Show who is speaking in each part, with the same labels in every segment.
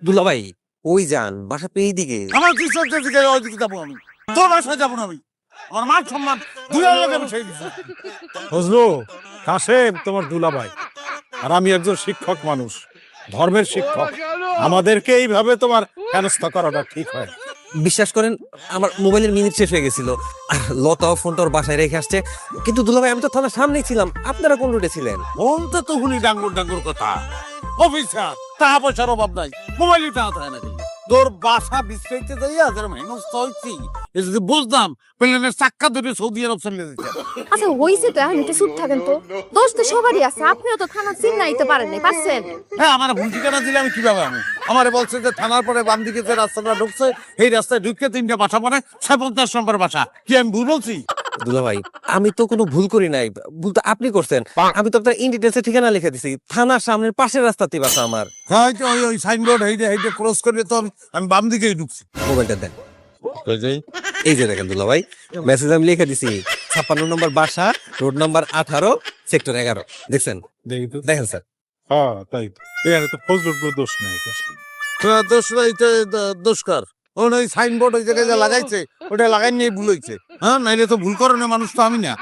Speaker 1: দুলাভাই ওই যান বাসা পেয়ে দিকে।
Speaker 2: আমার কি চলছে দিকে ওইদিকে যাবো আমি, তোর বাসায় যাবো না আমি। আমার মান সম্মান দুই লোকে বসে দিচ্ছে।
Speaker 3: বুঝলো কাশেম তোমার দুলাভাই, আর আমি একজন শিক্ষক মানুষ, ধর্মের শিক্ষক। আমাদেরকে এইভাবে তোমার হেনস্থা করাটা ঠিক হয়?
Speaker 1: বিশ্বাস করেন আমার মোবাইলের মিনিট শেষ হয়ে গেছিল, আর লতাও ফোনটা ওর বাসায় রেখে আসছে। কিন্তু দুলাভাই আমি তো থানার সামনেই ছিলাম, আপনারা কোন রুটে ছিলেন?
Speaker 2: বলতে তো শুনি ডাঙ্গুর ডাঙ্গুর কথা। অফিসার টাকা পয়সার অভাব নাই, মোবাইলে টাকা থাকে নাকি? তোর বাসা বিস্তারিত যাইয়া যেরকম হেনস্থ হয়েছি, এ যদি বুঝতাম প্লেনের চাক্কা ধরে সৌদি আরব চলে যেতে।
Speaker 4: আচ্ছা হইছে তো, এখন একটু চুপ থাকেন তো। দোষ তো সবারই আছে, আপনিও তো থানা চিন্নাইতে পারেন নাই, পারছেন?
Speaker 2: হ্যাঁ, আমার ভুল ঠিকানা দিলে আমি কিভাবে আমি? আমারে বলছে যে থানার পরে বাম দিকে যে রাস্তাটা ঢুকছে, এই রাস্তায় ঢুকতে 3টা বাসা পড়ে, 50 নম্বর বাসা। কি আমি ভুল বলছি?
Speaker 1: দুলাভাই আমি তো কোনো ভুল করি নাই, ভুল তো আপনি করছেন। আমি তো আপনার ইন ডিটেলসে ঠিকানা লিখে দিছি, থানার সামনের পাশের রাস্তাতেই বাসা আমার।
Speaker 2: হ্যাঁ, ওই সাইনবোর্ড হেইটে ক্রস করবে তো আমি বাম দিকেই ঢুকছি।
Speaker 1: মোবাইলটা দেন। এই যে দেখেন দুলাভাই, মেসেজ আমি লিখে দিছি 56 নম্বর বাসা, রোড নাম্বার 18, সেক্টর 11। দেখছেন?
Speaker 3: দেখি তো।
Speaker 1: দেখেন স্যার।
Speaker 3: হ্যাঁ তাই তো, এখানে তো ফজলুর কোনো দোষ নেই।
Speaker 2: দোষ নাই তো, দোষকার ওই সাইনবোর্ড ওই জায়গায় যা লাগাইছে ওটা লাগাই নিয়ে ভুল হয়েছে। হ্যাঁ, নাইলে তো ভুল করানোর মানুষ তো আমি না।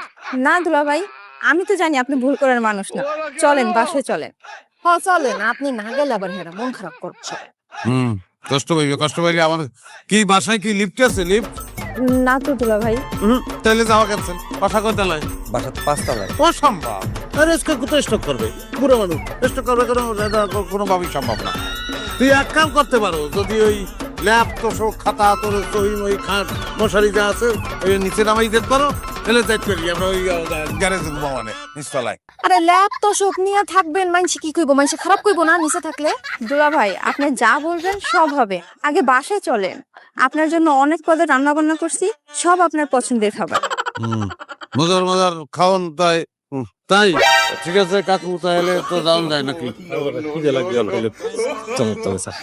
Speaker 4: না দুলাভাই, আমি তো জানি আপনি ভুল করার মানুষ না। চলেন বাসায় চলেন। হ্যাঁ চলেন, আপনি না গেলে আবার হেরা মন খারাপ করছে।
Speaker 2: কষ্ট পাইবে আমার। কি বাসায় কি লিফট আছে? লিফট
Speaker 4: না তো দুলাভাই।
Speaker 2: তাহলে যাওয়া ক্যান্সেল। বাসা কয় তলায়?
Speaker 1: বাসা 5 তলায়।
Speaker 2: অসম্ভব। আরে আজকে কোথায় স্টক করবে? বুড়ো মানুষ স্টক করবে কোনোভাবেই সম্ভব না। তুই এক কাম করতে পারো, যদি ওই ল্যাপ তোষক খাতা তোর সহিম ওই খাট মশারি যা আছে ওই নিচে নামাই দিতে পারো, তাহলে যাইতে পারি আমরা ওই গ্যারেজে ঘুমাবানে নিচতলায়।
Speaker 4: আরে ল্যাপ তো শোক নিয়ে থাকবেন, মানুষে কি কইবো? মানুষে খারাপ কইবো না নিচে থাকলে? দুলাভাই আপনি যা বলবেন সব হবে, আগে বাসায় চলেন। আপনার জন্য অনেক পদে রান্না বান্না করছি, সব আপনার পছন্দের খাবার।
Speaker 2: মজার খাওয়ান তাই তাই ঠিক আছে কাকু, তাহলে তো যাওয়া যায় নাকি?
Speaker 3: খিদে লাগবে।
Speaker 1: চমৎকার স্যার।